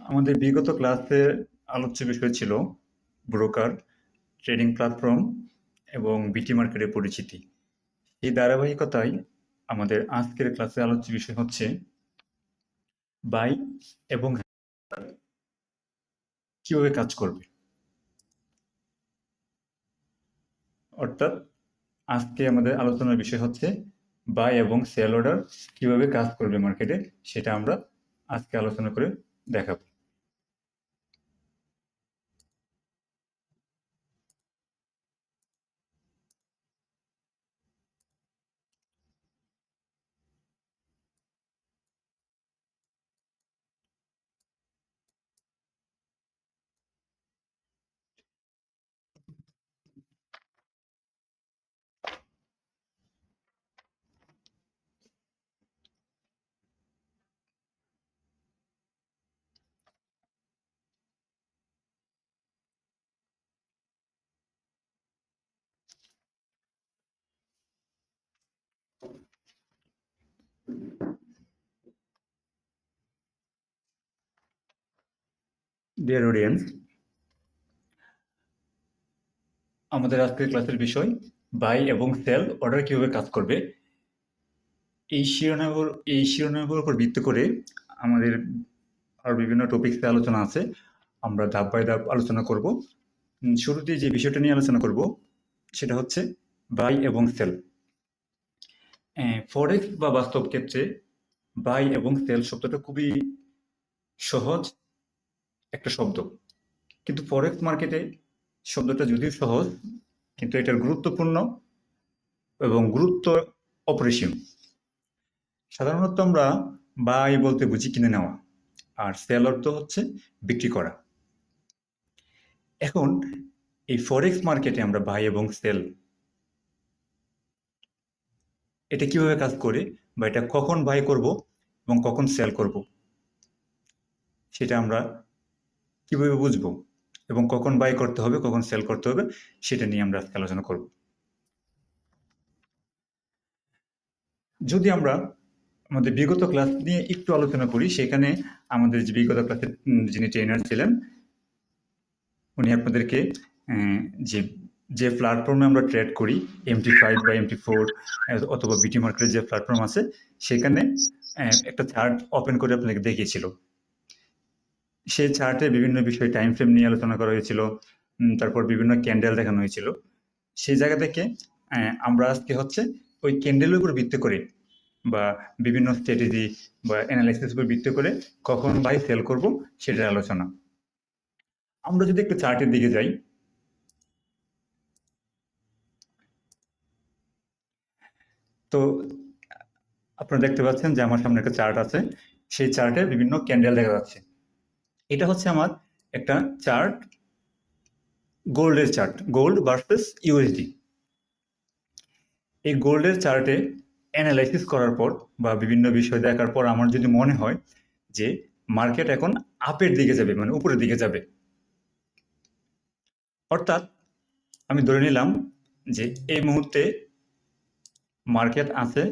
আমাদের বিগত ক্লাসে আলোচ্য বিষয় ছিল ব্রোকার, ট্রেডিং প্ল্যাটফর্ম এবং বিটি মার্কেটের পরিচিতি। এই ধারাবাহিকতায় আমাদের আজকের ক্লাসে আলোচ্য বিষয় হচ্ছে বাই এবং কিভাবে কাজ করবে। অর্থাৎ আজকে আমাদের আলোচনার বিষয় হচ্ছে বাই এবং সেল অর্ডার কিভাবে কাজ করবে মার্কেটে, সেটা আমরা আজকে আলোচনা করে দেখাবো। ডিয়ার অডিয়েন্স, আমাদের আজকের ক্লাসের বিষয় বাই এবং সেল অর্ডার কিভাবে কাজ করবে। এই শিরোনামের উপর ভিত্তি করে আমাদের আর বিভিন্ন টপিকসে আলোচনা আছে, আমরা ধাপ বাই ধাপ আলোচনা করব। শুরুতে যে বিষয়টা নিয়ে আলোচনা করব সেটা হচ্ছে বাই এবং সেল। ফরেক্স বা বাস্তব ক্ষেত্রে বাই এবং সেল শব্দটা খুবই সহজ একটা শব্দ, কিন্তু ফরেক্স মার্কেটে শব্দটা যদিও সহজ, কিন্তু এটার গুরুত্বপূর্ণ এবং গুরুত্ব অপরিসীম। সাধারণত আমরা বাই বলতে বুঝি কিনে নেওয়া, আর সেল অর্থ হচ্ছে বিক্রি করা। এখন এই ফরেক্স মার্কেটে আমরা বাই এবং সেল এটা কিভাবে কাজ করে, বা এটা কখন বাই করব এবং কখন সেল করব, সেটা আমরা কিভাবে বুঝবো, এবং কখন বাই করতে হবে কখন সেল করতে হবে, সেটা নিয়ে আমরা আজকে আলোচনা করব। যদি আমরা আমাদের বিগত ক্লাস নিয়ে একটু আলোচনা করি, সেখানে আমাদের যে বিগত ক্লাসের যিনি ট্রেনার ছিলেন, উনি আপনাদেরকে যে যে প্ল্যাটফর্মে আমরা ট্রেড করি, MT5 বা MT4 অথবা বিটি মার্কেটের যে প্ল্যাটফর্ম আছে, সেখানে একটা চার্ট ওপেন করে আপনাকে দেখিয়েছিল। সেই চার্টে বিভিন্ন বিষয় টাইম ফ্রেম নিয়ে আলোচনা করা হয়েছিল, তারপর বিভিন্ন ক্যান্ডেল দেখানো হয়েছিল। সেই জায়গা থেকে আমরা আজকে হচ্ছে ওই ক্যান্ডেলের উপর ভিত্তি করে বা বিভিন্ন স্ট্র্যাটেজি বা অ্যানালাইসিস উপর ভিত্তি করে কখন বাই সেল করব সেটার আলোচনা। আমরা যদি একটু চার্টের দিকে যাই, তো আপনারা দেখতে পাচ্ছেন যে আমার সামনে একটা চার্ট আছে, সেই চার্টে বিভিন্ন ক্যান্ডেল দেখা যাচ্ছে। এটা হচ্ছে আমার একটা চার্ট, গোল্ডের চার্ট, গোল্ড ভার্সেস ইউএসডি। এই গোল্ডের চার্টে অ্যানালাইসিস করার পর বা বিভিন্ন বিষয় দেখার পর আমার যদি মনে হয় যে মার্কেট এখন আপের দিকে যাবে, মানে উপরের দিকে যাবে, অর্থাৎ আমি ধরে নিলাম যে এই মুহূর্তে মার্কেট আছে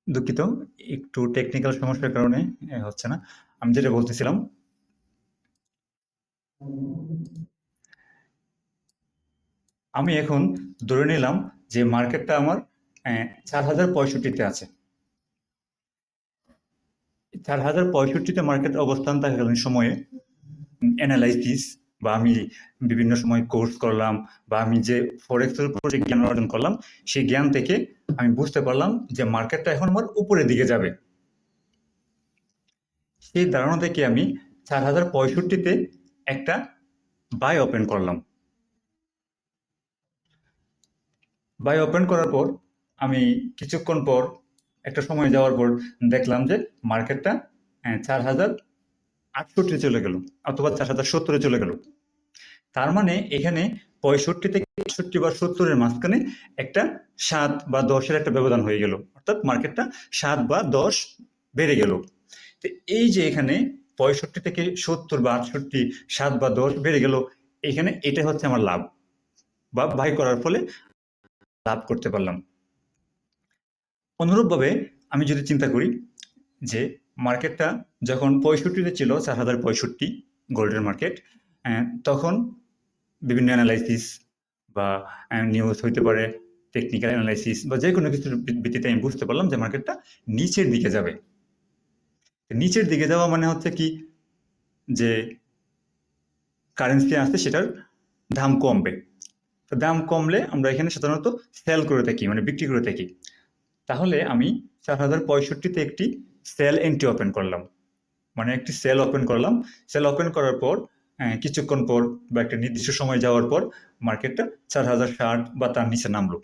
দুঃখিত, একটু টেকনিক্যাল সমস্যার কারণে হচ্ছে না। আমি যেটা বলতেছিলাম, আমি এখন ধরে নিলাম যে মার্কেটটা আমার 4065-তে আছে। 4065-তে মার্কেট অবস্থান থাকাকালীন সময়ে অ্যানালাইসিস বা আমি বিভিন্ন সময় কোর্স করলাম বা আমি যে ফরেক্সের উপর যে জ্ঞান অর্জন করলাম, সেই জ্ঞান থেকে আমি বুঝতে পারলাম যে মার্কেটটা এখন আমার উপরের দিকে যাবে। সেই ধারণা থেকে আমি 4065-তে একটা বাই ওপেন করলাম। বাই ওপেন করার পর আমি কিছুক্ষণ পর, একটা সময় যাওয়ার পর দেখলাম যে মার্কেটটা 4068 চলে গেল অথবা 4070 চলে গেল। তার মানে এখানে 65 থেকে 61 বা 70-এর মাঝখানে একটা 7 বা 10-এর একটা ব্যবধান হয়ে গেল, অর্থাৎ মার্কেটটা 7 বা 10 বেড়ে গেল। তো এই যে এখানে 65 থেকে 70 বা 68, 7 বা 10 বেড়ে গেল, এখানে এটা হচ্ছে আমার লাভ বা বাই করার ফলে লাভ করতে পারলাম। অনুরূপভাবে আমি যদি চিন্তা করি যে মার্কেটটা যখন 65-তে ছিল, 4065 গোল্ডের মার্কেট, তখন বিভিন্ন অ্যানালাইসিস বা নিউজ হইতে পারে, টেকনিক্যাল অ্যানালাইসিস বা যে কোনো কিছুর ভিত্তিতে আমি বুঝতে পারলাম যে মার্কেটটা নিচের দিকে যাবে। নিচের দিকে যাওয়া মানে হচ্ছে কি, যে কারেন্সি আছে সেটার দাম কমবে। তো দাম কমলে আমরা এখানে সাধারণত সেল করে থাকি, মানে বিক্রি করে থাকি। তাহলে আমি 4065-তে একটি সেল এন্ট্রি ওপেন করলাম, মানে একটি সেল ওপেন করলাম। সেল ওপেন করার পর কিছুক্ষণ পর বা একটা নির্দিষ্ট সময় যাওয়ার পর মার্কেটটা 4060 বা তার নিচে নামলো।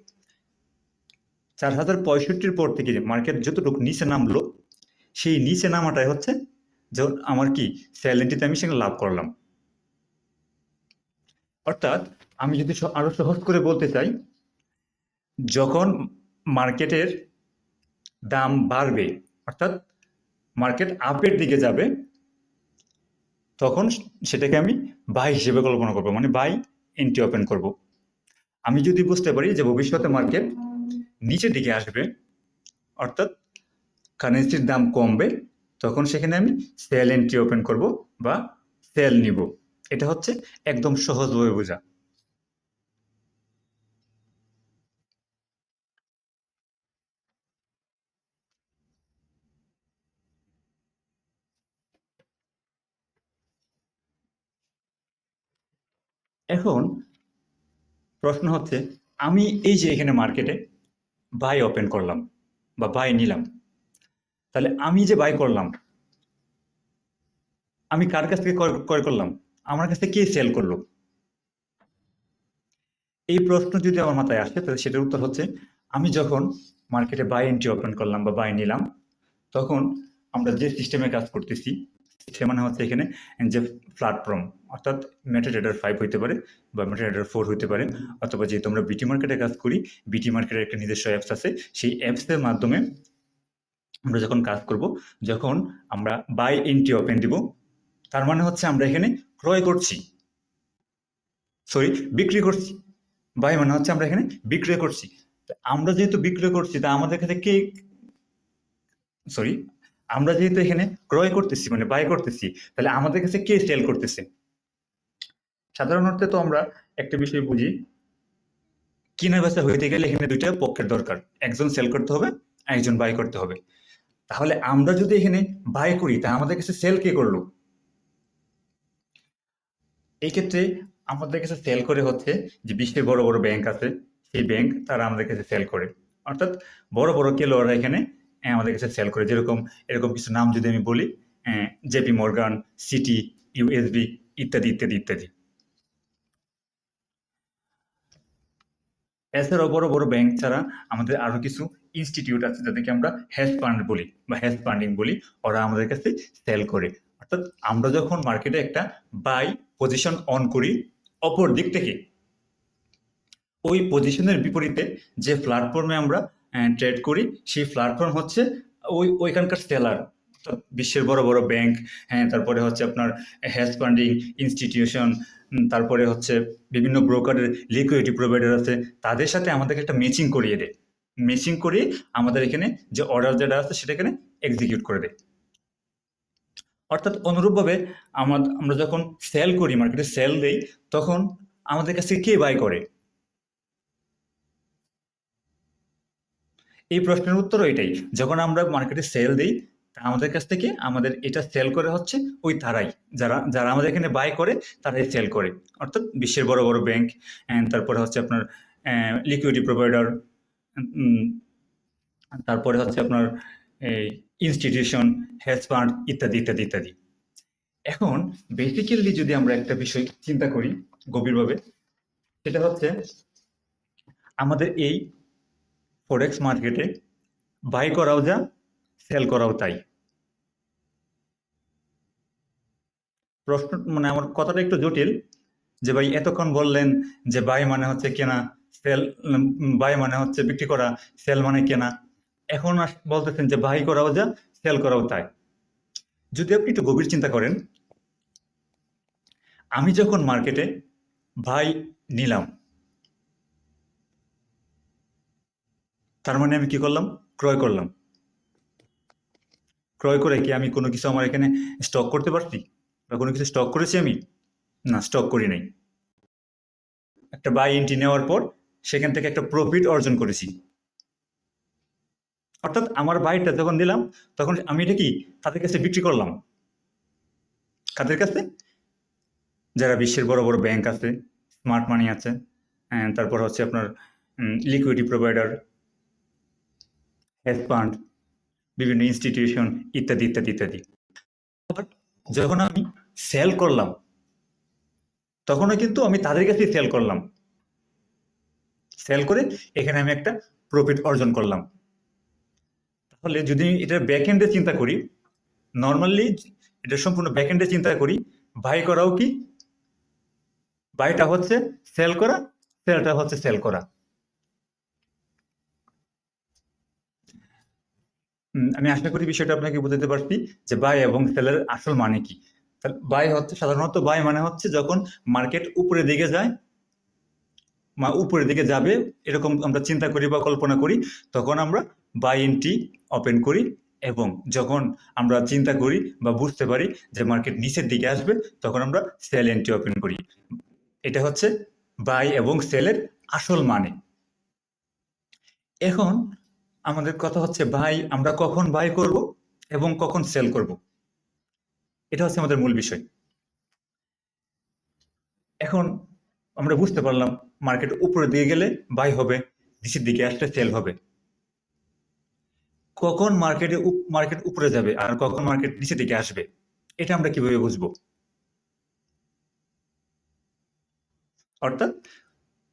4065-র পর থেকে মার্কেট যতটুকু নিচে নামলো, সেই নিচে নামাটাই হচ্ছে যখন আমার কি সেল এন্ট্রিতে আমি সেখানে লাভ করলাম। অর্থাৎ আমি যদি আরো সহজ করে বলতে চাই, যখন মার্কেটের দাম বাড়বে, অর্থাৎ মার্কেট আপের দিকে যাবে, তখন সেটাকে আমি বাই হিসেবে কল্পনা করবো, মানে বাই এন্ট্রি ওপেন করব। আমি যদি বুঝতে পারি যে ভবিষ্যতে মার্কেট নিচের দিকে আসবে, অর্থাৎ কারেন্সির দাম কমবে, তখন সেখানে আমি সেল এন্ট্রি ওপেন করব বা সেল নিব। এটা হচ্ছে একদম সহজভাবে বোঝা। এখন প্রশ্ন হচ্ছে, আমি এই যে এখানে মার্কেটে বাই ওপেন করলাম বা বাই নিলাম, তাহলে আমি যে বাই করলাম, আমি কার কাছ থেকে ক্রয় করলাম? আমার কাছে কে সেল করলো? এই প্রশ্ন যদি আমার মাথায় আসে, তাহলে সেটার উত্তর হচ্ছে, আমি যখন মার্কেটে বাই এন্ট্রি ওপেন করলাম বা বাই নিলাম, তখন আমরা যে সিস্টেমে কাজ করতেছি, সে মানে হচ্ছে এখানে যে প্ল্যাটফর্ম, অর্থাৎ মেটাট্রেডার 5 হইতে পারে বা মেটাট্রেডার 4 হইতে পারে, অথবা যেহেতু আমরা বিটি মার্কেটে কাজ করি, বিটি মার্কেটের একটা নিজস্ব অ্যাপস আছে, সেই অ্যাপসের মাধ্যমে আমরা যখন কাজ করব, যখন আমরা বাই এন্ট্রি ওপেন দিব, তার মানে হচ্ছে আমরা এখানে ক্রয় করছি, সরি বিক্রি করছি। বাই মানে হচ্ছে আমরা এখানে বিক্রয় করছি। আমরা যেহেতু বিক্রয় করছি, তা আমাদের কাছে কে, সরি, আমরা যেহেতু এখানে ক্রয় করতেছি মানে বাই করতেছি, তাহলে আমাদের কাছে কে সেল করতেছে? সাধারণ অর্থে তো আমরা একটা বিষয় বুঝি, কিনা বেচা হইতে গেলে এখানে দুইটা পক্ষের দরকার, একজন সেল করতে হবে, একজন বাই করতে হবে। তাহলে আমরা যদি এখানে বাই করি, তা আমাদের কাছে সেল কে করলো? এই ক্ষেত্রে আমাদের কাছে সেল করে হচ্ছে যে বিশ্বের বড় বড় ব্যাংক আছে, সেই ব্যাংক তারা আমাদের কাছে সেল করে, অর্থাৎ বড় বড় খেলোয়াড়রা এখানে আমাদের কাছে সেল করে। যেরকম এরকম কিছু নাম যদি আমি বলি, জেপি মর্গান, সিটি, ইউএসবি, ইত্যাদি ইত্যাদি ইত্যাদি। এছাড়াও বড় বড় ব্যাংক ছাড়া আমাদের আরো কিছু ইনস্টিটিউট আছে, যাদেরকে আমরা হেজ ফান্ড বলি বা হেজ ফান্ডিং বলি, ওরা আমাদের কাছে সেল করে। অর্থাৎ আমরা যখন মার্কেটে একটা বাই পজিশন অন করি, অপর দিক থেকে ওই পজিশনের বিপরীতে যে প্ল্যাটফর্মে আমরা ট্রেড করি, সেই প্ল্যাটফর্ম হচ্ছে ওইখানকার সেলার, বিশ্বের বড় বড় ব্যাংক, হ্যাঁ, তারপরে হচ্ছে আপনার হেজ ফান্ডিং ইনস্টিটিউশন, তারপরে হচ্ছে বিভিন্ন ব্রোকারের লিকুইডিটি প্রোভাইডার আছে, তাদের সাথে আমাদেরকে একটা ম্যাচিং করিয়ে দেয়। ম্যাচিং করিয়ে আমাদের এখানে যে অর্ডার যেটা আছে সেটা এখানে এক্সিকিউট করে দেয়। অর্থাৎ অনুরূপভাবে আমরা যখন সেল করি, মার্কেটে সেল দেই, তখন আমাদের কাছে কে বাই করে? এই প্রশ্নের উত্তর এটাই, যখন আমরা মার্কেটে সেল দিই আমাদের কাছ থেকে আমাদের এটা সেল করে হচ্ছে ওই তারাই, যারা যারা আমাদের এখানে বাই করে তারাই সেল করে, অর্থাৎ বিশ্বের বড় বড় ব্যাংক, তারপরে হচ্ছে আপনার লিকুইডিটি প্রোভাইডার, তারপরে হচ্ছে আপনার এই ইনস্টিটিউশন, হেজ ফান্ড ইত্যাদি ইত্যাদি ইত্যাদি। এখন বেসিক্যালি যদি আমরা একটা বিষয় চিন্তা করি গভীরভাবে, সেটা হচ্ছে আমাদের এই ফরেক্স মার্কেটে বাই করাও যা, সেল করাও তাই। প্রশ্ন মানে আমার কথাটা একটু জটিল, যে ভাই এতক্ষণ বললেন যে বাই মানে হচ্ছে কেনা, সেল বাই মানে হচ্ছে বিক্রি করা, সেল মানে কেনা, এখন বলতেছেন যে বাই করাও যা, সেল করাও তাই। যদি আপনি একটু গভীর চিন্তা করেন, আমি যখন মার্কেটে বাই নিলাম, তার মানে আমি কি করলাম? ক্রয় করলাম। ক্রয় করে কি আমি কোনো কিছু আমার এখানে স্টক করতে পারছি, বা কোনো কিছু স্টক করেছি আমি? না, স্টক করি নাই। একটা বাই এন্ট্রি নেওয়ার পর সেখান থেকে একটা প্রফিট অর্জন করেছি। অর্থাৎ আমার বাইটা যখন দিলাম তখন আমি এটা কি তাদের কাছে বিক্রি করলাম। কাদের কাছে? যারা বিশ্বের বড় বড় ব্যাংক আছে, স্মার্ট মানি আছে, তারপর হচ্ছে আপনার লিকুইডিটি প্রোভাইডার, হেজ ফান্ড, বিভিন্ন ইনস্টিটিউশন ইত্যাদি ইত্যাদি ইত্যাদি। যখন আমি সেল করলাম তখনও কিন্তু আমি তাদের কাছেই সেল করলাম। সেল করে এখানে আমি একটা প্রফিট অর্জন করলাম। তাহলে যদি এটা ব্যাকএন্ডে চিন্তা করি, নর্মালি এটা সম্পূর্ণ ব্যাকএন্ডে চিন্তা করি, বাই করাও কি? বাইটা হচ্ছে সেল করা, সেলটা হচ্ছে সেল করা। আমি আশা করি বিষয়টা আপনাকে বুঝাতে পারছি যে বাই এবং সেলের আসল মানে কি। বাই হচ্ছে সাধারণত বাই মানে হচ্ছে যখন মার্কেট উপরের দিকে যায়, উপরের দিকে যাবে এরকম আমরা চিন্তা করি বা কল্পনা করি, তখন আমরা বাই এন্ট্রি ওপেন করি, এবং যখন আমরা চিন্তা করি বা বুঝতে পারি যে মার্কেট নিচের দিকে আসবে তখন আমরা সেল এন্ট্রি ওপেন করি। এটা হচ্ছে বাই এবং সেলের আসল মানে। এখন আমাদের কথা হচ্ছে বাই আমরা কখন বাই করব এবং কখন সেল করব, এটা হচ্ছে আমাদের মূল বিষয়। এখন আমরা বুঝতে পারলাম মার্কেট উপরের দিকে গেলে বাই হবে, নিচের দিকে আসলে সেল হবে। কখন মার্কেট উপরে যাবে আর কখন মার্কেট নিচের দিকে আসবে, এটা আমরা কিভাবে বুঝবো? অর্থাৎ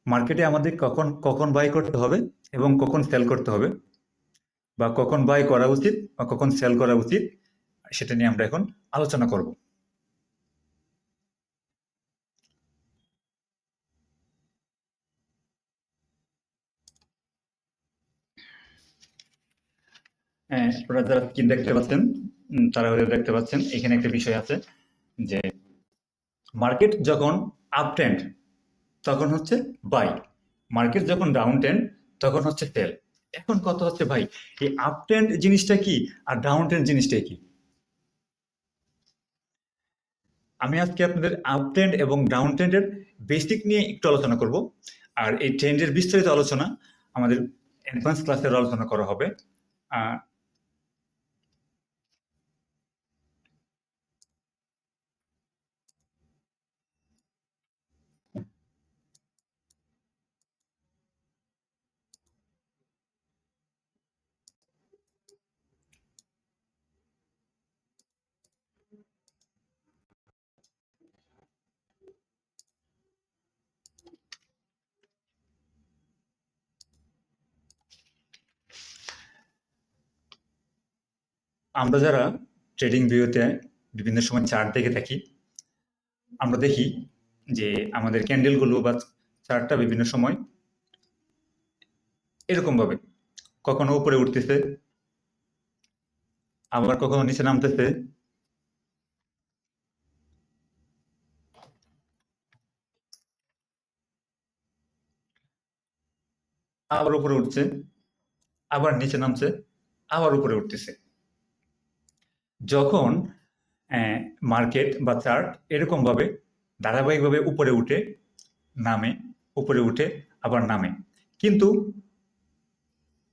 মার্কেটে আমাদের কখন কখন বাই করতে হবে এবং কখন সেল করতে হবে, বা কখন বাই করা উচিত বা কখন সেল করা উচিত, সেটা নিয়ে আমরা এখন আলোচনা করব। আপনারা যারা স্ক্রিন দেখতে পাচ্ছেন তারা হয়তো দেখতে পাচ্ছেন এখানে একটা বিষয় আছে যে মার্কেট যখন আপ ট্রেন্ড তখন হচ্ছে বাই, মার্কেট যখন ডাউন ট্রেন্ড তখন হচ্ছে সেল। এখন কথা হচ্ছে ভাই এই আপ ট্রেন্ড জিনিসটা কি আর ডাউন ট্রেন্ড জিনিসটা কি? আমি আজকে আপনাদের আপ ট্রেন্ড এবং ডাউন ট্রেন্ডের বেসিক নিয়ে একটু আলোচনা করব, আর এই ট্রেন্ডের বিস্তারিত আলোচনা আমাদের অ্যাডভান্স ক্লাসের আলোচনা করা হবে। আমরা যারা ট্রেডিং ভিউতে বিভিন্ন সময় চার্ট দেখে থাকি, আমরা দেখি যে আমাদের ক্যান্ডেলগুলো বা চার্টটা বিভিন্ন সময় এরকম ভাবে কখনো উপরে উঠতেছে, আবার কখনো নিচে নামতেছে, আবার উপরে উঠছে, আবার নিচে নামছে, আবার উপরে উঠতেছে। যখন মার্কেট বা চার্ট এরকম ভাবে ধারাবাহিকভাবে উপরে উঠে নামে, উপরে উঠে আবার নামে, কিন্তু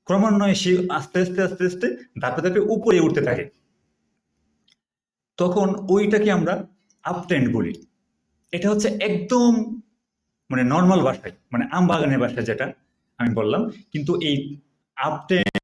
ক্রমান্বয়ে সে আস্তে আস্তে আস্তে আস্তে ধাপে ধাপে উপরে উঠতে থাকে, তখন ওইটাকে আমরা আপ ট্রেন্ড বলি। এটা হচ্ছে একদম মানে নর্মাল ভাষায়, মানে আম বাগানের ভাষায় যেটা আমি বললাম। কিন্তু এই আপ ট্রেন্ড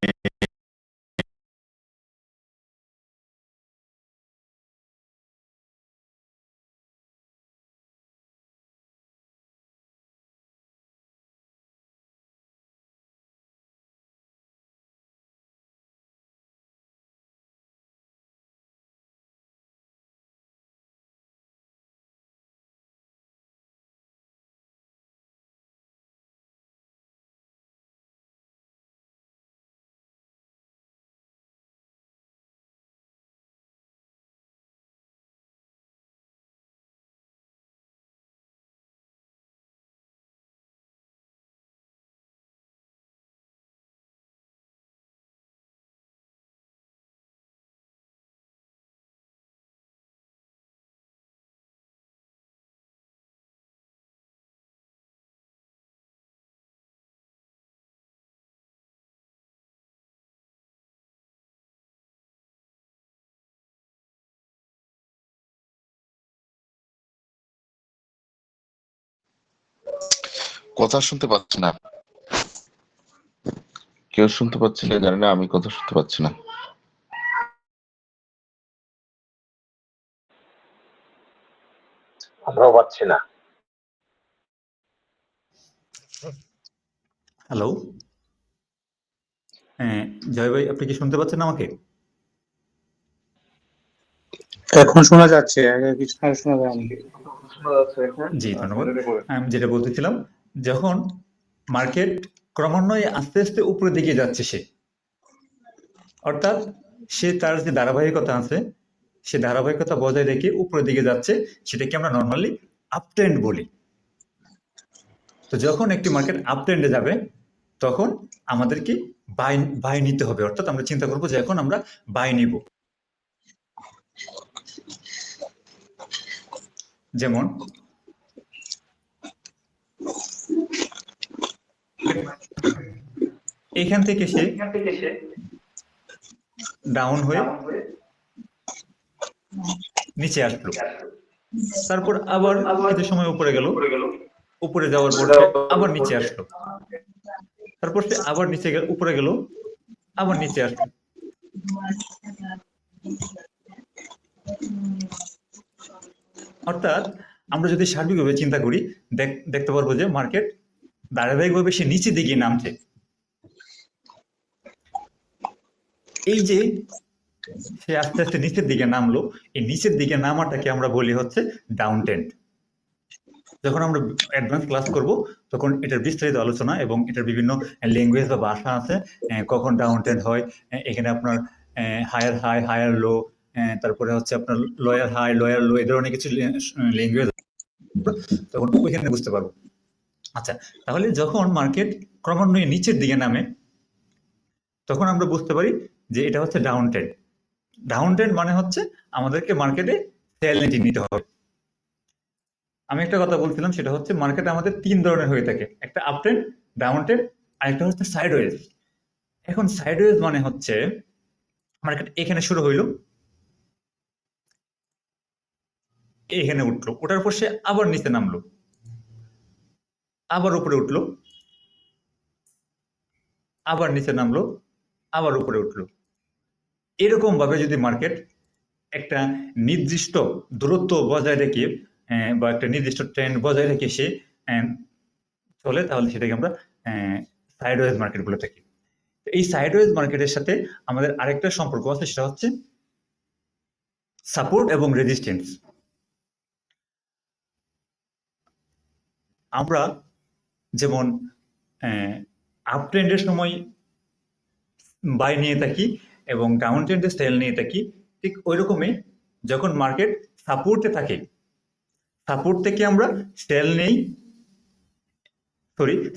কথা শুনতে পাচ্ছি না। কেউ শুনতে পাচ্ছে না, জানি না, আমি কথা শুনতে পাচ্ছি না। আমরাও পাচ্ছি না। হ্যালো, হ্যাঁ জয় ভাই, আপনি কি শুনতে পাচ্ছেন আমাকে? এখন শোনা যাচ্ছে, আগে কিছু শোনা যায়নি। জি ধন্যবাদ। আমি যেটা বলতেছিলাম, যখন মার্কেট ক্রমান্বয়ে আস্তে আস্তে উপরের দিকে যাচ্ছে সে, অর্থাৎ সে তার যে ধারাবাহিকতা আছে সে ধারাবাহিকতা বজায় রেখে উপরের দিকে যাচ্ছে, সেটাকে আমরা নর্মালি আপ ট্রেন্ড বলি। তো যখন একটি মার্কেট আপ ট্রেন্ডে যাবে তখন আমাদেরকে বাই বাই নিতে হবে, অর্থাৎ আমরা চিন্তা করবো যে এখন আমরা বাই নিব। যেমন এখান থেকে সে ডাউন হয়ে নিচে আসলো, তারপর আবার কিছু সময় উপরে গেল, উপরে যাওয়ার পর সে আবার নিচে আসলো, তারপর সে আবার নিচে গেল, উপরে গেল, আবার নিচে আসলো। অর্থাৎ আমরা যদি সার্বিকভাবে চিন্তা করি দেখতে পারবো যে মার্কেট ধারাবাহিকভাবে সে নিচের দিকে নামছে। এই যে সে আস্তে আস্তে নিচের দিকে নামলো, এই নিচের দিকে নামাটাকে আমরা বলি হচ্ছে ডাউন ট্রেন্ড। যখন আমরা অ্যাডভান্স ক্লাস করব তখন এটার বিস্তারিত আলোচনা এবং এটার বিভিন্ন ল্যাঙ্গুয়েজ বা ভাষা আছে, কখন ডাউন ট্রেন্ড হয়, এখানে আপনার হায়ার হাই হায়ার লো, তারপরে হচ্ছে আপনার লয়ার হাই লয়ার লো, এই ধরনের কিছু ল্যাঙ্গুয়েজ, তখন ওইখানে বুঝতে পারবো। আচ্ছা, তাহলে যখন মার্কেট ক্রমান্বয়ে নিচের দিকে নামে তখন আমরা বুঝতে পারি যে এটা হচ্ছে ডাউন ট্রেন্ড। ডাউন ট্রেন্ড মানে হচ্ছে আমাদেরকে মার্কেটে সেল নিতে হবে। আমি একটা কথা বলছিলাম, সেটা হচ্ছে মার্কেট আমাদের তিন ধরনের হয়ে থাকে, একটা আপ ট্রেন্ড, ডাউন ট্রেন্ড, আর একটা হচ্ছে সাইডওয়েজ। এখন সাইডওয়েজ মানে হচ্ছে মার্কেট এখানে শুরু হইলো, এখানে উঠলো, ওঠার পর সে আবার নিচে নামলো, আবার উপরে উঠলো, আবার নিচে নামলো, আবার উপরে উঠলো। এরকম ভাবে যদি মার্কেট একটা নির্দিষ্ট দূরত্ব বজায় রেখে বা একটা নির্দিষ্ট ট্রেন্ড বজায় রেখে সে চলে, তাহলে সেটাকে আমরা সাইডওয়েজ মার্কেট বলে থাকি। এই সাইডওয়েজ মার্কেটের সাথে আমাদের আরেকটা সম্পর্ক আছে, সেটা হচ্ছে সাপোর্ট এবং রেজিস্ট্যান্স। আমরা যেমন আপ ট্রেন্ডের সময় বাই নিয়ে থাকি এবং ডাউন ট্রেন্ডে সেল নিয়ে থাকি, ঠিক ওই রকমই যখন মার্কেট সাপোর্টে থাকে, সাপোর্ট থেকে আমরা সেল নেই,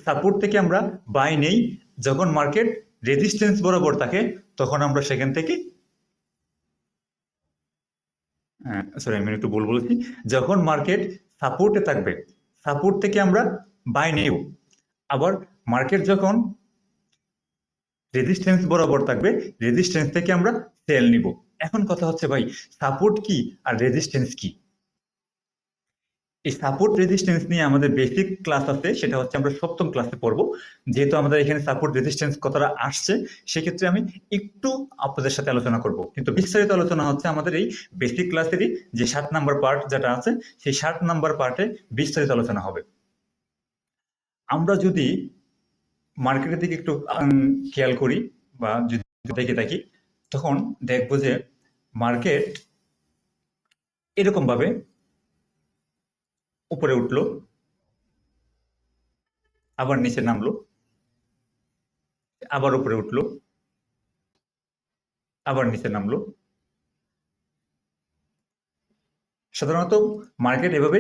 সাপোর্ট থেকে আমরা বাই নেই। যখন মার্কেট রেজিস্ট্যান্স বরাবর থাকে তখন আমরা সেখান থেকে আমি একটু বলছি, যখন মার্কেট সাপোর্টে থাকবে সাপোর্ট থেকে আমরা বাই নেব, আবার মার্কেট যখন রেজিস্ট্যান্স বরাবর থাকবে, রেজিস্ট্যান্স থেকে আমরা সেল নিব। এখন কথা হচ্ছে ভাই, সাপোর্ট কি আর রেজিস্ট্যান্স কি? এই সাপোর্ট রেজিস্ট্যান্স নিয়ে আমাদের বেসিক ক্লাস আছে, সেটা হচ্ছে আমরা সপ্তম ক্লাসে পড়বো। যেহেতু আমাদের এখানে সাপোর্ট রেজিস্ট্যান্স কথাটা আসছে, সেক্ষেত্রে আমি একটু আপনাদের সাথে আলোচনা করব, কিন্তু বিস্তারিত আলোচনা হচ্ছে আমাদের এই বেসিক ক্লাসেরই যে 7 নাম্বার পার্ট যেটা আছে, সেই 7 নাম্বার পার্টে বিস্তারিত আলোচনা হবে। আমরা যদি মার্কেটের দিকে একটু খেয়াল করি বা যদি দেখে থাকি, তখন দেখবো যে মার্কেট এরকম ভাবে উপরে উঠলো, আবার নিচে নামলো, আবার উপরে উঠলো, আবার নিচে নামলো। সাধারণত মার্কেট এভাবে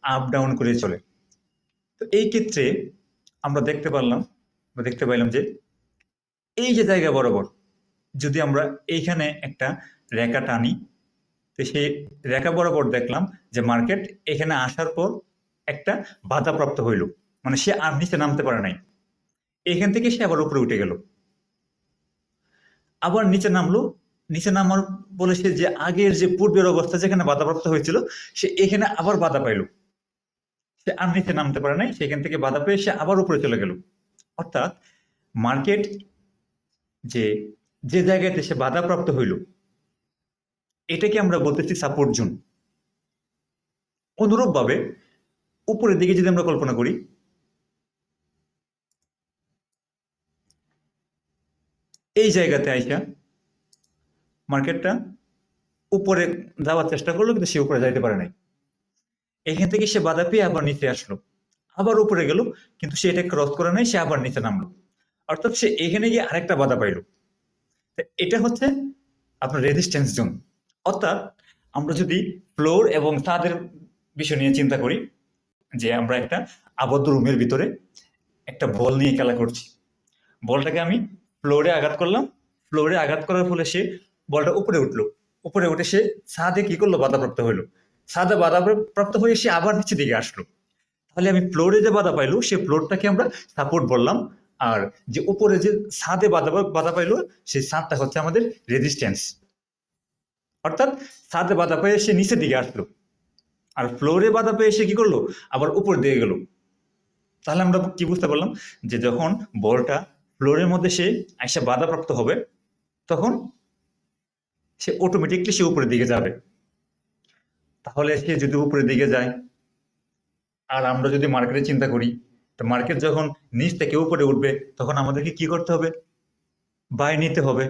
আপ ডাউন করে চলে। তো এই ক্ষেত্রে আমরা দেখতে পাইলাম যে এই যে জায়গা বরাবর যদি আমরা এইখানে একটা রেখা টানি, তো সেই রেখা বরাবর দেখলাম যে মার্কেট এখানে আসার পর একটা বাধাপ্রাপ্ত হইল, মানে সে আর নিচে নামতে পারে নাই, এখান থেকে সে আবার উপরে উঠে গেল, আবার নিচে নামলো। নিচে নামার বলে সে যে আগের যে পূর্বের অবস্থা যেখানে বাধাপ্রাপ্ত হয়েছিল, সে এখানে আবার বাধা পাইল, সে আর নিচে নামতে পারে নাই, সেখান থেকে বাধা পেয়ে সে আবার উপরে চলে গেল। অর্থাৎ মার্কেট যে যে জায়গাতে সে বাধাপ্রাপ্ত হইল, এটাকে আমরা বলতেছি সাপোর্ট জোন। অনুরূপ ভাবে উপরের দিকে যদি আমরা কল্পনা করি, এই জায়গাতে আইসা মার্কেটটা উপরে যাওয়ার চেষ্টা করলো, কিন্তু সে উপরে যাইতে পারে নাই, এখান থেকে সে বাধা পেয়ে আবার নিচে আসলো, আবার উপরে গেল, কিন্তু সে এটা ক্রস করে নাই, সে আবার নিচে নামলো। অর্থাৎ সে এখানে গিয়ে আরেকটা বাধা পাইলো। এটা হচ্ছে আপনার রেজিস্ট্যান্স জোন। অর্থাৎ আমরা যদি ফ্লোর এবং ছাদের বিষয় নিয়ে চিন্তা করি, যে আমরা একটা আবদ্ধ রুমের ভিতরে একটা বল নিয়ে খেলা করছি, বলটাকে আমি ফ্লোরে আঘাত করলাম, ফ্লোরে আঘাত করার ফলে সে বলটা উপরে উঠলো, উপরে উঠে সে ছাদে কি করলো, বাধাপ্রাপ্ত হইলো, ছাদে বাধাপ্রাপ্ত হয়ে সে আবার নিচের দিকে আসলো। তাহলে আমি ফ্লোরে যে বাধা পাইলো, সেই ফ্লোরটাকে আমরা সাপোর্ট বললাম, আর যে উপরে যে ছাদে বাধা পাইলো, সেই ছাদটা হচ্ছে আমাদের রেজিস্ট্যান্স। অর্থাৎ ছাদে বাধা পেয়ে সে নিচের দিকে আসলো, আর ফ্লোরে বাধা পেয়ে সে কি করলো, আবার উপর দিয়ে গেল। তাহলে আমরা কি বুঝতে পারলাম, যে যখন বলটা ফ্লোরের মধ্যে সে আইসা বাধাপ্রাপ্ত হবে, তখন সে অটোমেটিকলি সে উপরের দিকে যাবে। তাহলে সে যদি উপরের দিকে যায়, আর আমরা যদি মার্কেটে চিন্তা করি, তো মার্কেট যখন নিচ থেকে উপরে উঠবে, তখন আমাদেরকে কি করতে হবে, বাই নিতে হবে।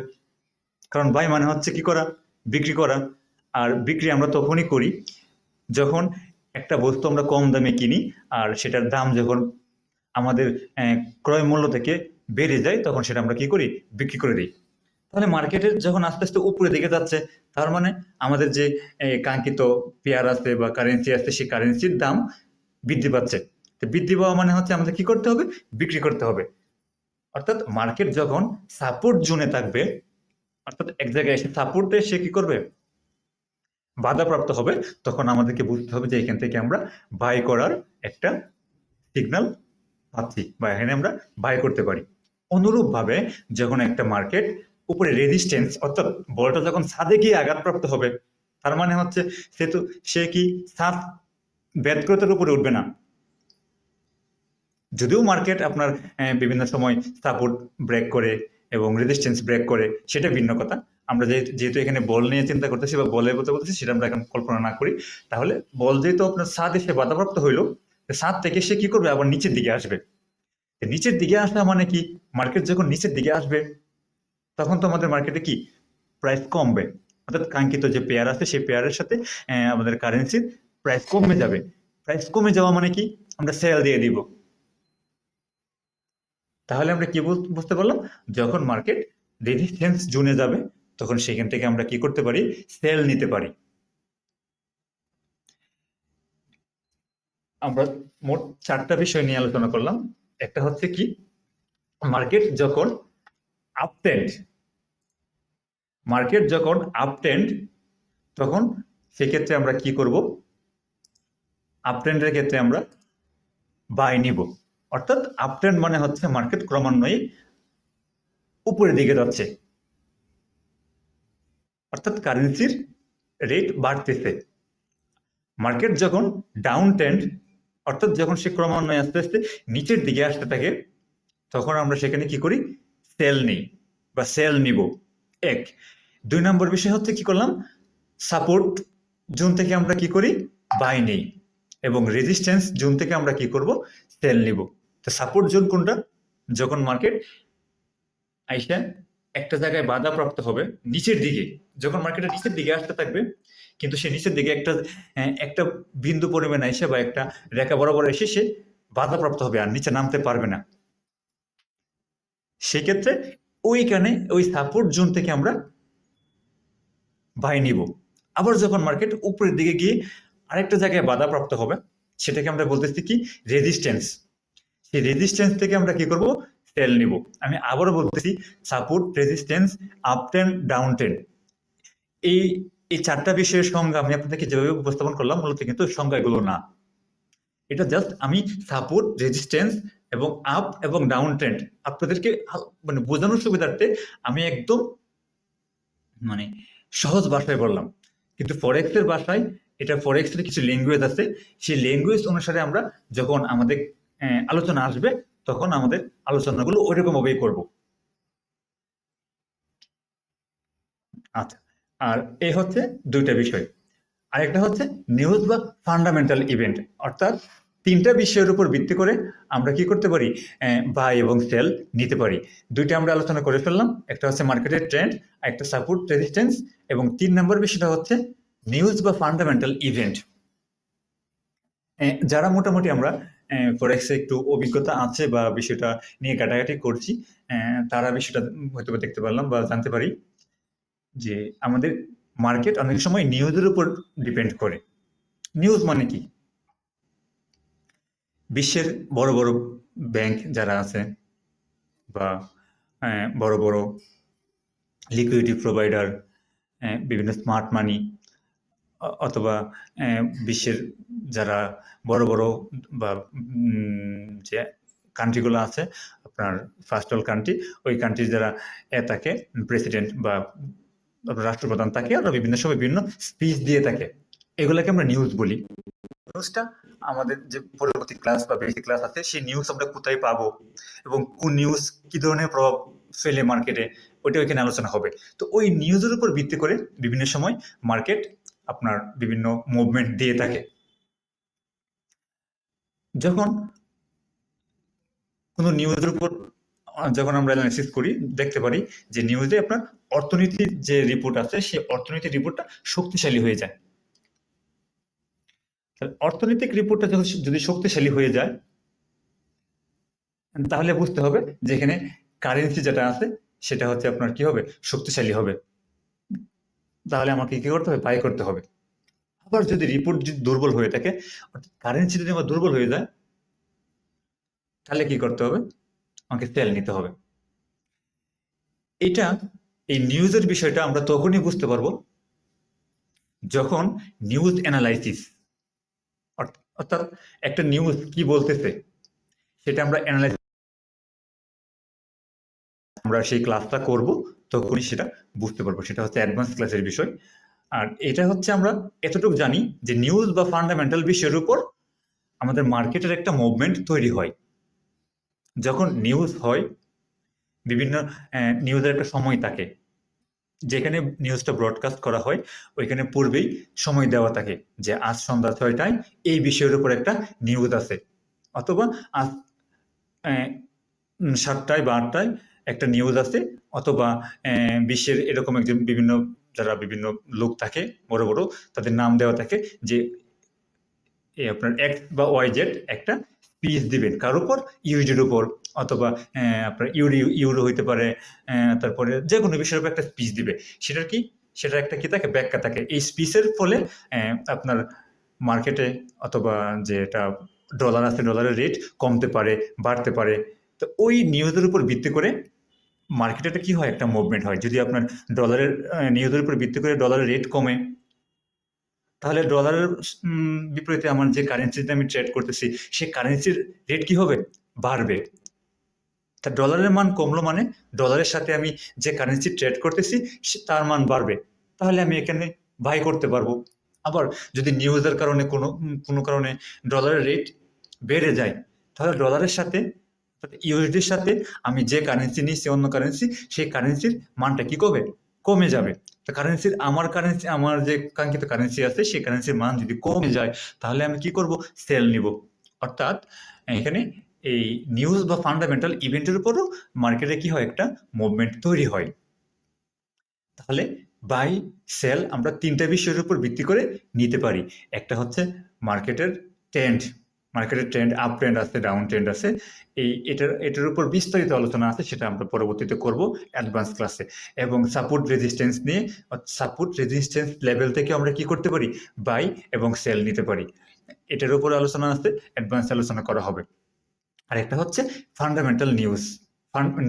কারণ বাই মানে হচ্ছে কি করা, বিক্রি করা। আর বিক্রি আমরা তখনই করি যখন একটা বস্তু আমরা কম দামে কিনি, আর সেটার দাম যখন আমাদের ক্রয় মূল্য থেকে বেড়ে যায়, তখন সেটা আমরা কি করি, বিক্রি করে দিই। তাহলে মার্কেটের যখন আস্তে আস্তে উপরে দিকে যাচ্ছে, তার মানে আমাদের যে কাঙ্ক্ষিত পেয়ার আছে বা কারেন্সি আছে, সেই কারেন্সির দাম বৃদ্ধি পাচ্ছে। তো বৃদ্ধি পাওয়া মানে হচ্ছে আমাদের কি করতে হবে, বিক্রি করতে হবে। অর্থাৎ মার্কেট যখন সাপোর্ট জোনে থাকবে, অর্থাৎ এক জায়গায় এসে সাপোর্টে সে কি করবে, বাধাপ্রাপ্ত হবে, তখন আমাদেরকে বুঝতে হবে যে এখান থেকে আমরা বাই করার একটা সিগন্যাল পাচ্ছি, বা এখানে আমরা বাই করতে পারি। অনুরূপভাবে যখন একটা মার্কেট উপরে রেজিস্ট্যান্স, অর্থাৎ বলটা যখন ছাদে গিয়ে আঘাতপ্রাপ্ত হবে, তার মানে হচ্ছে সে কি ছাদ ভেদ করে তার উপরে উঠবে না। যদিও মার্কেট আপনার বিভিন্ন সময় সাপোর্ট ব্রেক করে এবং রেজিস্ট্যান্স ব্রেক করে, সেটা ভিন্ন কথা। আমরা যেহেতু এখানে বল নিয়ে চিন্তা করতেছি বা বলের কথা বলতেছি, সেটা আমরা এখন কল্পনা না করি। তাহলে বল যেহেতু আপনার ছাদ এসে বাধাপ্রাপ্ত হইলো, ছাদ থেকে সে কি করবে, আবার নিচের দিকে আসবে। নিচের দিকে আসা মানে কি, মার্কেট যখন নিচের দিকে আসবে, তখন তো আমাদের মার্কেটে কি প্রাইস কমবে, অর্থাৎ কাঙ্ক্ষিত যে পেয়ার আছে সেই পেয়ারের সাথে আমাদের কারেন্সির প্রাইস কমে যাবে। প্রাইস কমে যাওয়া মানে কি, আমরা সেল দিয়ে দিব। তাহলে আমরা কি বুঝতে পারলাম, যখন মার্কেট রেজিস্ট্যান্স জোনে যাবে, তখন সেখান থেকে আমরা কি করতে পারি, সেল নিতে পারি। আমরা মোট 4টা বিষয় নিয়ে আলোচনা করলাম। একটা হচ্ছে কি, মার্কেট যখন আপট্রেন্ড, তখন সেক্ষেত্রে আমরা কি করব, আপট্রেন্ডের ক্ষেত্রে আমরা বাই নিব। অর্থাৎ আপট্রেন্ড মানে হচ্ছে মার্কেট ক্রমান্বয়ে উপরের দিকে যাচ্ছে, অর্থাৎ কারেন্সির রেট বাড়তেছে। মার্কেট যখন ডাউন ট্রেন্ড, অর্থাৎ যখন সে ক্রমান্বয়ে আস্তে আস্তে নিচের দিকে আসতে থাকে, তখন আমরা সেখানে কি করি? সেল নেই বা সেল নিব। এক। 2 নম্বর বিষয় হচ্ছে কি করলাম? সাপোর্ট জোন থেকে আমরা কি করি? বাই নেই, এবং রেজিস্ট্যান্স জোন থেকে আমরা কি করব? সেল নিব। তো সাপোর্ট জোন কোনটা? যখন মার্কেট আইসা একটা জায়গায় বাধাপ্রাপ্ত হবে নিচের দিকে, যখন মার্কেটের নিচের দিকে আসতে থাকবে, কিন্তু সে নিচের দিকে একটা বিন্দু পরিমাণ এসে বা একটা রেখা বরাবর এসে সে বাধাপ্রাপ্ত হবে, আর নিচে নামতে পারবে না। সেক্ষেত্রে ওইখানে ওই সাপোর্ট জোন থেকে আমরা বাই নিব। আবার যখন মার্কেট উপরের দিকে গিয়ে আরেকটা জায়গায় বাধাপ্রাপ্ত হবে, সেটাকে আমরা বলতেছি কি? রেজিস্ট্যান্স। সেই রেজিস্ট্যান্স থেকে আমরা কি করব? সেল নিব। আমি আবারও বলতেছি, support, resistance, up trend, down trend, এই এই 4টা বিষয়ের সংজ্ঞা আমি আপনাদেরকে যেভাবে উপস্থাপন করলাম, মূলত কিন্তু সংজ্ঞাগুলো না। এটা জাস্ট আমি সাপোর্ট, রেজিস্ট্যান্স এবং আপ এবং ডাউন ট্রেন্ড আপনাদেরকে মানে বোঝানোর সুবিধার্থে আমি একদম মানে সহজ ভাষায় বললাম। কিন্তু ফরেক্সের ভাষায়, এটা ফরেক্সের কিছু ল্যাঙ্গুয়েজ আছে, সেই ল্যাঙ্গুয়েজ অনুসারে আমরা যখন আমাদের আলোচনা আসবে, তখন আমাদের আলোচনাগুলো ওইরকম ভাবেই করব। আচ্ছা, আর এই হচ্ছে 2টা বিষয়। আরেকটা হচ্ছে নিউজ বা ফান্ডামেন্টাল ইভেন্ট, অর্থাৎ 3টা বিষয়ের উপর ভিত্তি করে আমরা কি করতে পারি? বাই এবং সেল নিতে পারি। 2টা আমরা আলোচনা করে ফেললাম, একটা হচ্ছে মার্কেটের ট্রেন্ড, একটা সাপোর্ট, রেজিস্ট্যান্স, এবং 3 নম্বর বিষয়টা হচ্ছে নিউজ বা ফান্ডামেন্টাল ইভেন্ট। যারা মোটামুটি আমরা ফরেক্সে একটু অভিজ্ঞতা আছে বা বিষয়টা নিয়ে ঘাটাঘাটি করছি, তারা বিষয়টা হয়তো দেখতে পারলাম বা জানতে পারি যে আমাদের মার্কেট অনেক সময় নিউজের উপর ডিপেন্ড করে। নিউজ মানে কি? বিশ্বের বড় বড় ব্যাংক যারা আছে বা বড় বড় লিকুইডিটি প্রোভাইডার, বিভিন্ন স্মার্ট মানি, অথবা বিশ্বের যারা বড় বড় বা যে কান্ট্রিগুলো আছে, আপনার ফার্স্ট ওয়ার্ল্ড কান্ট্রি, ওই কান্ট্রির যারা থাকে প্রেসিডেন্ট বা রাষ্ট্রপ্রধান থাকে, আর বিভিন্ন সময় বিভিন্ন স্পিচ দিয়ে থাকে, এগুলোকে আমরা নিউজ বলি। নিউজটা আমাদের যে পরবর্তী ক্লাস বা বেসিক ক্লাস আছে, সেই নিউজ আমরা কোথায় পাবো এবং কোন নিউজ কি ধরনের প্রভাব ফেলে মার্কেটে, ওইটা ওইখানে আলোচনা হবে। তো ওই নিউজের উপর ভিত্তি করে বিভিন্ন সময় মার্কেট আপনার বিভিন্ন মুভমেন্ট দিয়ে থাকে। যখন কোনো নিউজের উপর যখন আমরা অ্যানালাইসিস করি, দেখতে পারি যে নিউজে আপনার অর্থনীতির যে রিপোর্ট আছে, সেই অর্থনীতির রিপোর্টটা শক্তিশালী হয়ে যায়। অর্থনৈতিক রিপোর্টটা যদি শক্তিশালী হয়ে যায়, তাহলে বুঝতে হবে যে এখানে কারেন্সি যেটা আছে সেটা হচ্ছে আপনার কি হবে? শক্তিশালী হবে। তাহলে আমাকে কি করতে হবে? বাই করতে হবে। আবার যদি রিপোর্ট যদি দুর্বল হয়ে থাকে, অর্থাৎ কারেন্সি যদি আমার দুর্বল হয়ে যায়, তাহলে কি করতে হবে? আমাকে সেল নিতে হবে। এটা, এই নিউজের বিষয়টা আমরা তখনই বুঝতে পারবো যখন নিউজ অ্যানালাইসিস, অর্থাৎ একটা নিউজ কি বলতেছে সেটা আমরা আমরা সেই ক্লাসটা করব, তখনই সেটা বুঝতে পারবো। সেটা হচ্ছে অ্যাডভান্স ক্লাসের বিষয়। আর এটা হচ্ছে আমরা এতটুকু জানি যে নিউজ বা ফান্ডামেন্টাল বিষয়ের উপর আমাদের মার্কেটের একটা মুভমেন্ট তৈরি হয়। যখন নিউজ হয়, বিভিন্ন নিউজের একটা সময় থাকে, যেখানে নিউজটা ব্রডকাস্ট করা হয় ওইখানে পূর্বেই সময় দেওয়া থাকে যে আজ সন্ধ্যা 6টায় এই বিষয়ের উপর একটা নিউজ আছে, অথবা আজ 7টায় বা 8টায় একটা নিউজ আছে, অথবা বিশ্বের এরকম একজন বিভিন্ন লোক থাকে বড় বড়, তাদের নাম দেওয়া থাকে যে আপনার এক্স বা ওয়াই জেড একটা স্পিচ দিবেন কার উপর? ইউজির উপর, অথবা আপনার ইউরো হইতে পারে, তারপরে যে কোনো বিষয়ের উপর একটা স্পিচ দিবে। সেটার কি? সেটার একটা কি থাকে? ব্যাখ্যা থাকে। এই স্পিচের ফলে আপনার মার্কেটে অথবা যেটা ডলার আছে, ডলারের রেট কমতে পারে, বাড়তে পারে। তো ওই নিউজের উপর ভিত্তি করে মার্কেটে কি হয়? একটা মুভমেন্ট হয়। যদি আপনার ডলারের নিউজের উপর ভিত্তি করে ডলারের রেট কমে, তাহলে ডলারের বিপরীতে আমার যে কারেন্সিতে আমি ট্রেড করতেছি, সেই কারেন্সির রেট কি হবে? বাড়বে। তা ডলারের মান কমলো মানে ডলারের সাথে আমি যে কারেন্সি ট্রেড করতেছি তার মান বাড়বে, তাহলে আমি এখানে বাই করতে পারবো। আবার যদি নিউজের কারণে কোনো কারণে ডলারের রেট বেড়ে যায়, তাহলে ডলারের সাথে ইউএসডির সাথে আমি যে কারেন্সি নিচ্ছি অন্য কারেন্সি, সেই কারেন্সির মানটা কি কমে যাবে। তো আমার যে কাঙ্ক্ষিত কারেন্সি আছে সেই কারেন্সির মান যদি কমে যায়, তাহলে আমি কি করব, সেল নিব। অর্থাৎ এখানে এই নিউজ বা ফান্ডামেন্টাল ইভেন্টের উপরও মার্কেটে কি হয়, একটা মুভমেন্ট তৈরি হয়। তাহলে বাই সেল আমরা তিনটা বিষয়ের উপর ভিত্তি করে নিতে পারি। একটা হচ্ছে মার্কেটের ট্রেন্ড, আপ ট্রেন্ড আছে, ডাউন ট্রেন্ড আছে। এটার উপর বিস্তারিত আলোচনা আছে, সেটা আমরা পরবর্তীতে করব অ্যাডভান্স ক্লাসে। এবং সাপোর্ট রেজিস্ট্যান্স নিয়ে, সাপোর্ট রেজিস্ট্যান্স লেভেল থেকে আমরা কি করতে পারি, বাই এবং সেল নিতে পারি। এটার উপর আলোচনা আছে, অ্যাডভান্স আলোচনা করা হবে। আর একটা হচ্ছে ফান্ডামেন্টাল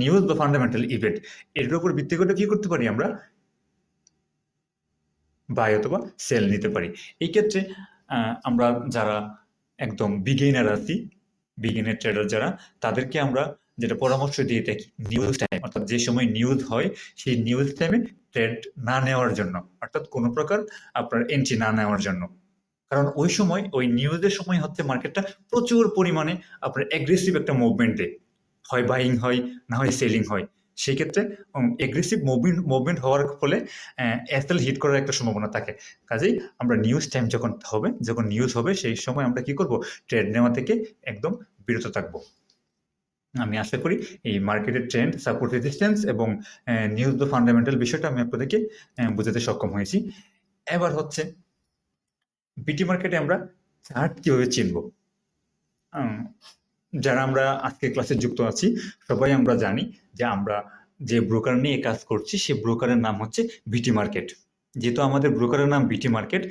নিউজ বা ফান্ডামেন্টাল ইভেন্ট, এটার উপর ভিত্তি করে কি করতে পারি, আমরা বাই অথবা সেল নিতে পারি। এই ক্ষেত্রে আমরা যারা একদম বিগিনার আছি, বিগিনার ট্রেডার যারা, তাদেরকে আমরা যেটা পরামর্শ দিয়ে থাকি, নিউজ টাইম অর্থাৎ যে সময় নিউজ হয় সেই নিউজ টাইমে ট্রেড না নেওয়ার জন্য, অর্থাৎ কোনো প্রকার আপনার এন্ট্রি না নেওয়ার জন্য। কারণ ওই সময়, ওই নিউজের সময় হচ্ছে মার্কেটটা প্রচুর পরিমাণে আপনার অ্যাগ্রেসিভ একটা মুভমেন্ট দেয়, হয় বাইং হয়, না হয় সেলিং হয়। সেই ক্ষেত্রে অ্যাগ্রেসিভ মুভমেন্ট হওয়ার ফলে এসএল হিট করার একটা সম্ভাবনা থাকে। কাজেই আমরা নিউজ টাইম যখন নিউজ হবে সেই সময় আমরা কি করব, ট্রেড নেওয়া থেকে একদম বিরত থাকবো। আমি আশা করি এই মার্কেটের ট্রেন্ড, সাপোর্ট রেজিস্ট্যান্স এবং নিউজ বা ফান্ডামেন্টাল বিষয়টা আমি আপনাদেরকে বোঝাতে সক্ষম হয়েছি। এবার হচ্ছে বিটি মার্কেটে আমরা চার্ট কিভাবে চিনব। যারা আমরা আজকে ক্লাসে যুক্ত আছি সবাই আমরা জানি যে আমরা যে ব্রোকার নিয়ে কাজ করছি সেই ব্রোকারের নাম হচ্ছে বিটি মার্কেট। যেহেতু আমাদের ব্রোকারের নাম বিটি মার্কেট,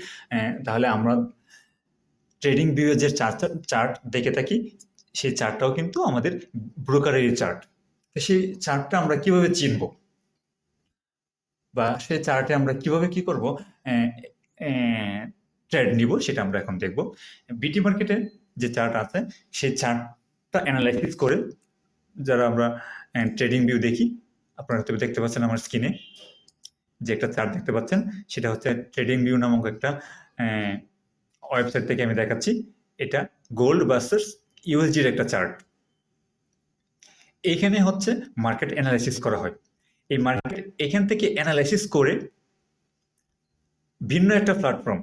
তাহলে আমরা ট্রেডিং ভিউয়ে যে চার্ট দেখে থাকি, সেই চার্টটাও কিন্তু আমাদের ব্রোকারেরই চার্ট। সেই চার্টটা আমরা কিভাবে চিনব, বা সেই চার্টে আমরা কিভাবে কি করব, ট্রেড নিব, সেটা আমরা এখন দেখব। বিটি মার্কেটে যে চার্ট আছে সেই চার্টটা অ্যানালাইসিস করে যারা আমরা ট্রেডিং ভিউ দেখি, আপনারা হয়তো দেখতে পাচ্ছেন আমার স্ক্রিনে যে একটা চার্ট দেখতে পাচ্ছেন, সেটা হচ্ছে ট্রেডিং ভিউ নামক একটা ওয়েবসাইট থেকে আমি দেখাচ্ছি। এটা গোল্ড ভার্সেস ইউএসডির একটা চার্ট। এইখানে হচ্ছে মার্কেট অ্যানালাইসিস করা হয়। এই মার্কেট এখান থেকে অ্যানালাইসিস করে ভিন্ন একটা প্ল্যাটফর্ম,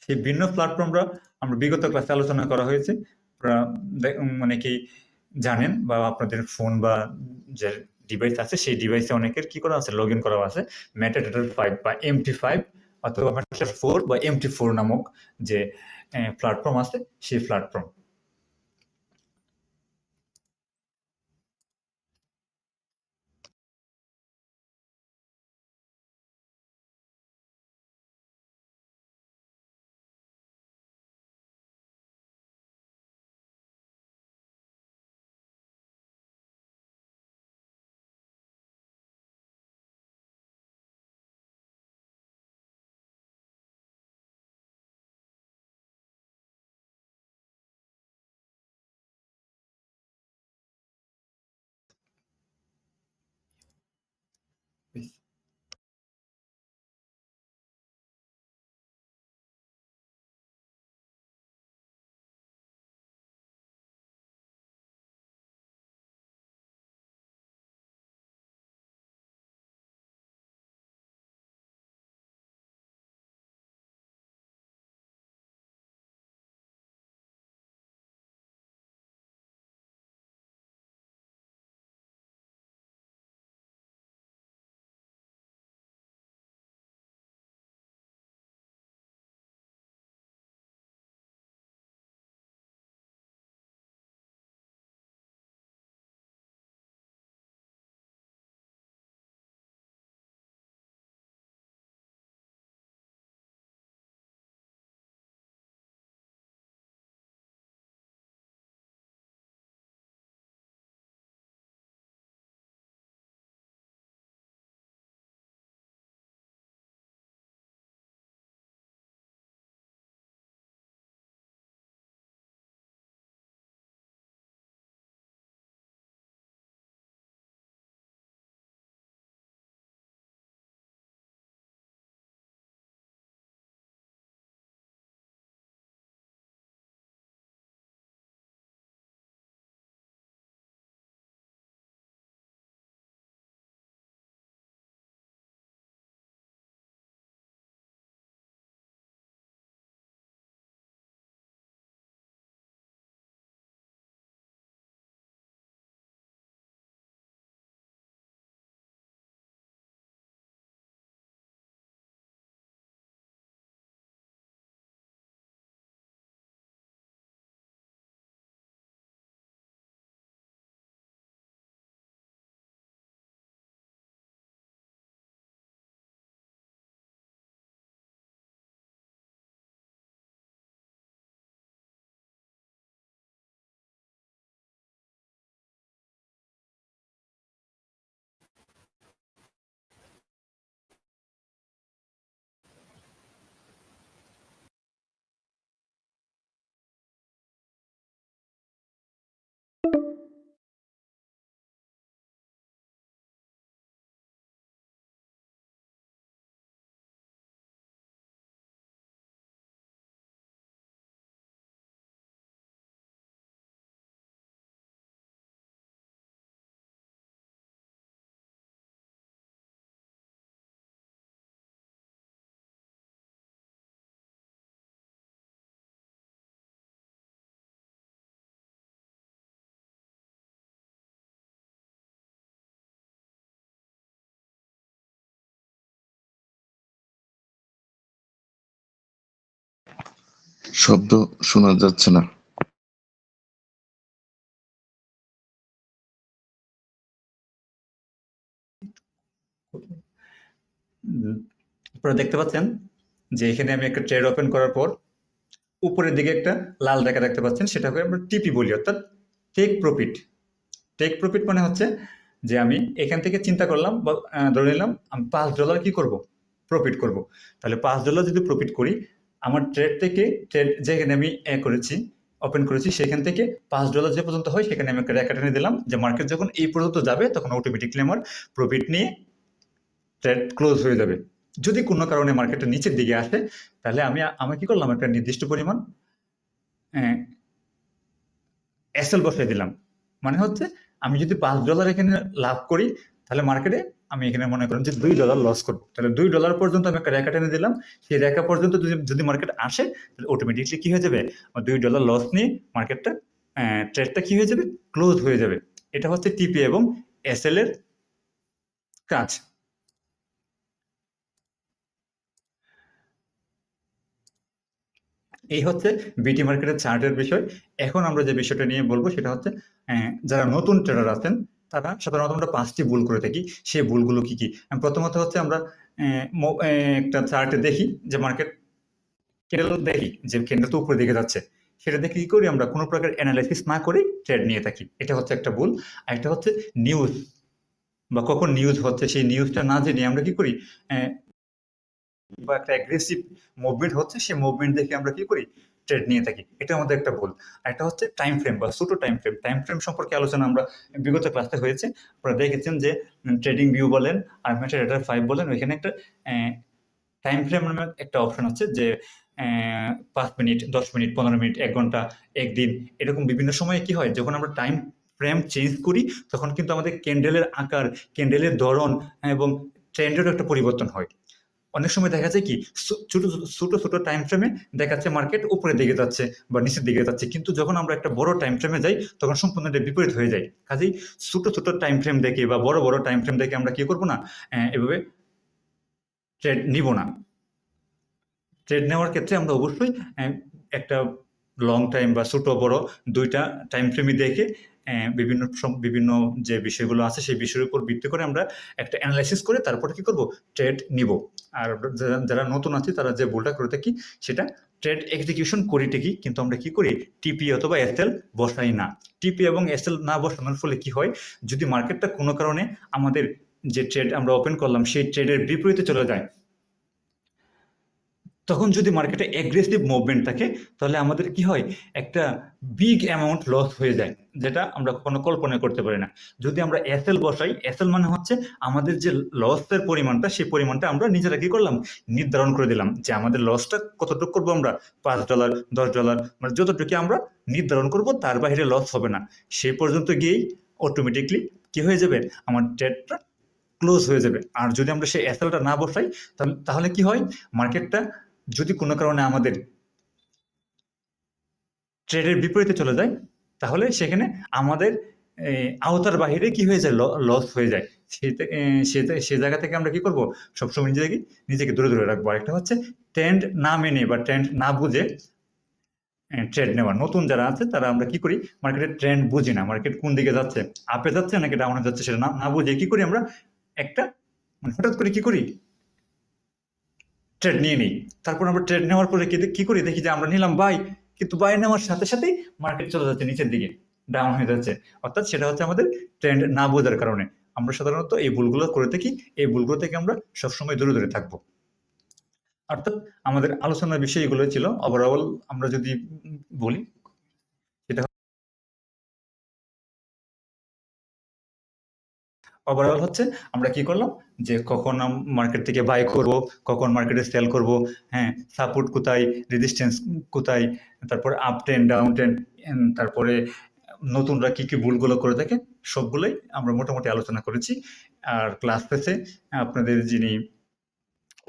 সেই ভিন্ন প্ল্যাটফর্মরা আমরা বিগত ক্লাসে আলোচনা করা হয়েছে। আপনারা মানে কি জানেন, বা আপনাদের ফোন বা যে ডিভাইস আছে সেই ডিভাইসে অনেকের কি করা আছে, লগ ইন করা আছে মেটাডাটা 5 বা MT5 অথবা মেটাডাটা 4 বা MT4 নামক যে প্ল্যাটফর্ম আছে, সেই প্ল্যাটফর্ম। শব্দ শোনা যাচ্ছে না। আপনারা দেখতে পাচ্ছেন যে এখানে আমি একটা ট্রেড ওপেন করার পর উপরের দিকে একটা লাল রেখা দেখতে পাচ্ছেন, সেটাকে আমরা টিপি বলি, অর্থাৎ টেক প্রফিট। টেক প্রফিট মানে হচ্ছে যে আমি এখান থেকে চিন্তা করলাম বা ধরে নিলাম আমি $5 কি করব, প্রফিট করব। তাহলে $5 যদি প্রফিট করি, আমার ট্রেড থেকে ট্রেড যেখানে আমি করেছি, ওপেন করেছি, সেখান থেকে $5 যে পর্যন্ত হয় সেখানে আমি একটা রেখা টেনে দিলাম, যে মার্কেট যখন এই পর্যন্ত যাবে তখন অটোমেটিকলি আমার প্রফিট নিয়ে ট্রেড ক্লোজ হয়ে যাবে। যদি কোনো কারণে মার্কেটটা নিচের দিকে আসে, তাহলে আমি কি করলাম, একটা নির্দিষ্ট পরিমাণ এসএল বসাই দিলাম। মানে হচ্ছে আমি যদি $5 এখানে লাভ করি, তাহলে মার্কেটে আমি এখানে মনে করেন যে $2 লস করবো। তাহলে $2 পর্যন্ত আমি একটা রেখা টেনে দিলাম। সেই রেখা পর্যন্ত যদি মার্কেট আসে, তাহলে অটোমেটিকলি কি হয়ে যাবে, $2 লস নিয়ে মার্কেটটা ট্রেডটা কি হয়ে যাবে, ক্লোজ হয়ে যাবে। এটা হচ্ছে টিপি এবং এসএল এর কাজ। এই হচ্ছে বিটি মার্কেটের চার্টের বিষয়। এখন আমরা যে বিষয়টা নিয়ে বলবো সেটা হচ্ছে যারা নতুন ট্রেডার আছেন তারা সাধারণত আমরা 5টি ভুল করে থাকি। সেই ভুলগুলো কি কি? প্রথমত হচ্ছে আমরা একটা চার্টে দেখি যে মার্কেট ক্যান্ডেল দেখি যে ক্যান্ডেল তো উপরের দিকে যাচ্ছে, সেটা দেখে কি করি, আমরা কোনো প্রকার অ্যানালাইসিস না করে ট্রেড নিয়ে থাকি। এটা হচ্ছে একটা ভুল। আর একটা হচ্ছে নিউজ বা কখন নিউজ হচ্ছে সেই নিউজটা না জেনে আমরা কি করি, বা একটা অ্যাগ্রেসিভ মুভমেন্ট হচ্ছে সেই মুভমেন্ট দেখে আমরা কি করি, ট্রেড নিয়ে থাকি। এটা আমাদের একটা ভুল। আর একটা হচ্ছে টাইম ফ্রেম বা ছোট টাইম ফ্রেম। টাইম ফ্রেম সম্পর্কে আলোচনা আমরা বিগত ক্লাসে হয়েছে। আপনারা দেখেছেন যে ট্রেডিং ভিউ বলেন আর মেটাডাটা 5 বলেন, ওইখানে একটা টাইম ফ্রেম নামে একটা অপশন আছে, যে 5 মিনিট, 10 মিনিট, 15 মিনিট, 1 ঘন্টা, একদিন, এরকম বিভিন্ন সময়ে কি হয়, যখন আমরা টাইম ফ্রেম চেঞ্জ করি তখন কিন্তু আমাদের ক্যান্ডেলের আকার, ক্যান্ডেলের ধরন এবং ট্রেন্ডেরও একটা পরিবর্তন হয়। অনেক সময় দেখা যায় কি, ছোট ছোট টাইম ফ্রেমে দেখাচ্ছে মার্কেট উপরের দিকে যাচ্ছে বা নিচের দিকে যাচ্ছে, কিন্তু যখন আমরা একটা বড় টাইম ফ্রেমে যাই তখন সম্পূর্ণ বিপরীত হয়ে যায়। কাজেই ছোট টাইম ফ্রেম দেখে বা বড় টাইম ফ্রেম দেখে আমরা কি করবো না, এভাবে ট্রেড নিব না। ট্রেড নেওয়ার ক্ষেত্রে আমরা অবশ্যই একটা লং টাইম বা ছোট বড় দুইটা টাইম ফ্রেমই দেখে বিভিন্ন যে বিষয়গুলো আছে সেই বিষয়ের উপর ভিত্তি করে আমরা একটা অ্যানালাইসিস করে তারপরে কি করব, ট্রেড নিব। আর যারা নতুন আছে তারা যে ভুলটা করে থাকি সেটা, ট্রেড এক্সিকিউশন করি ঠিকই, কিন্তু আমরা কি করি, টিপি অথবা এসএল বসাই না। টিপি এবং এসএল না বসানোর ফলে কি হয়, যদি মার্কেটটা কোনো কারণে আমাদের যে ট্রেড আমরা ওপেন করলাম সেই ট্রেডের বিপরীতে চলে যায়, তখন যদি মার্কেটে অ্যাগ্রেসিভ মুভমেন্ট থাকে, তাহলে আমাদের কি হয়, একটা বিগ অ্যামাউন্ট লস হয়ে যায়, যেটা আমরা কখনো কল্পনা করতে পারি না। যদি আমরা এসএল বসাই, এসএল মানে হচ্ছে আমাদের যে লসের পরিমাণটা, সেই পরিমাণটা আমরা নিজেরা কি করলাম, নির্ধারণ করে দিলাম, যে আমাদের লসটা কতটুকু করবো আমরা, $5, $10, মানে যতটুকু আমরা নির্ধারণ করব তার বাইরে লস হবে না। সেই পর্যন্ত গিয়েই অটোমেটিকলি কি হয়ে যাবে, আমার ট্রেডটা ক্লোজ হয়ে যাবে। আর যদি আমরা সেই এসএলটা না বসাই, তাহলে কি হয়, মার্কেটটা যদি কোনো কারণে আমাদের ট্রেডের বিপরীতে চলে যায়, তাহলে সেখানে আমাদের আওতার বাহিরে কি হয়ে যায়, লস হয়ে যায়। সে জায়গা থেকে আমরা কি করব, সবসময় নিজেকে দূরে রাখবো। আরেকটা হচ্ছে ট্রেন্ড না মেনে বা ট্রেন্ড না বুঝে ট্রেড নেওয়া। নতুন যারা আছে তারা আমরা কি করি, মার্কেটের ট্রেন্ড বুঝি না, মার্কেট কোন দিকে যাচ্ছে, আপে যাচ্ছে নাকি ডাউনে যাচ্ছে, সেটা না বুঝে কি করি আমরা, একটা মানে হঠাৎ করে কি করি, ট্রেড নিয়ে নিই। তারপর আমরা ট্রেড নেওয়ার পরে কি করি, দেখি যে আমরা নিলাম বাই, কিন্তু বাই নেওয়ার সাথে সাথেই মার্কেট চলে যাচ্ছে নিচের দিকে, ডাউন হয়ে যাচ্ছে। অর্থাৎ সেটা হচ্ছে আমাদের ট্রেন্ড না বোঝার কারণে। আমরা সাধারণত এই ভুলগুলো করে থাকি। এই ভুলগুলো থেকে আমরা সবসময় দূরে থাকবো। অর্থাৎ আমাদের আলোচনার বিষয় এগুলো ছিল। ওভারঅল আমরা যদি বলি, সেটা ওভারঅল হচ্ছে আমরা কি করলাম যে কখন মার্কেট থেকে বাই করব, কখন মার্কেটে সেল করব, হ্যাঁ, সাপোর্ট কোথায়, রেজিস্ট্যান্স কোথায়, তারপরে আপ ট্রেন্ড, ডাউন ট্রেন্ড, তারপরে নতুনরা কি কি ভুলগুলো করে থাকে সবগুলোই আমরা মোটামুটি আলোচনা করেছি। আর ক্লাস শেষে আপনাদের যিনি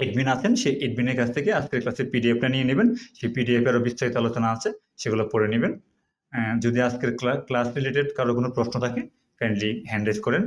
এডমিন আছেন সেই এডমিনের কাছ থেকে আজকের ক্লাসের পিডিএফটা নিয়ে নেবেন। সেই পিডিএফ এরও বিস্তারিত আলোচনা আছে, সেগুলো পড়ে নেবেন। যদি আজকের ক্লাস রিলেটেড কারো কোনো প্রশ্ন থাকে কাইন্ডলি হ্যান্ড রেজ করেন,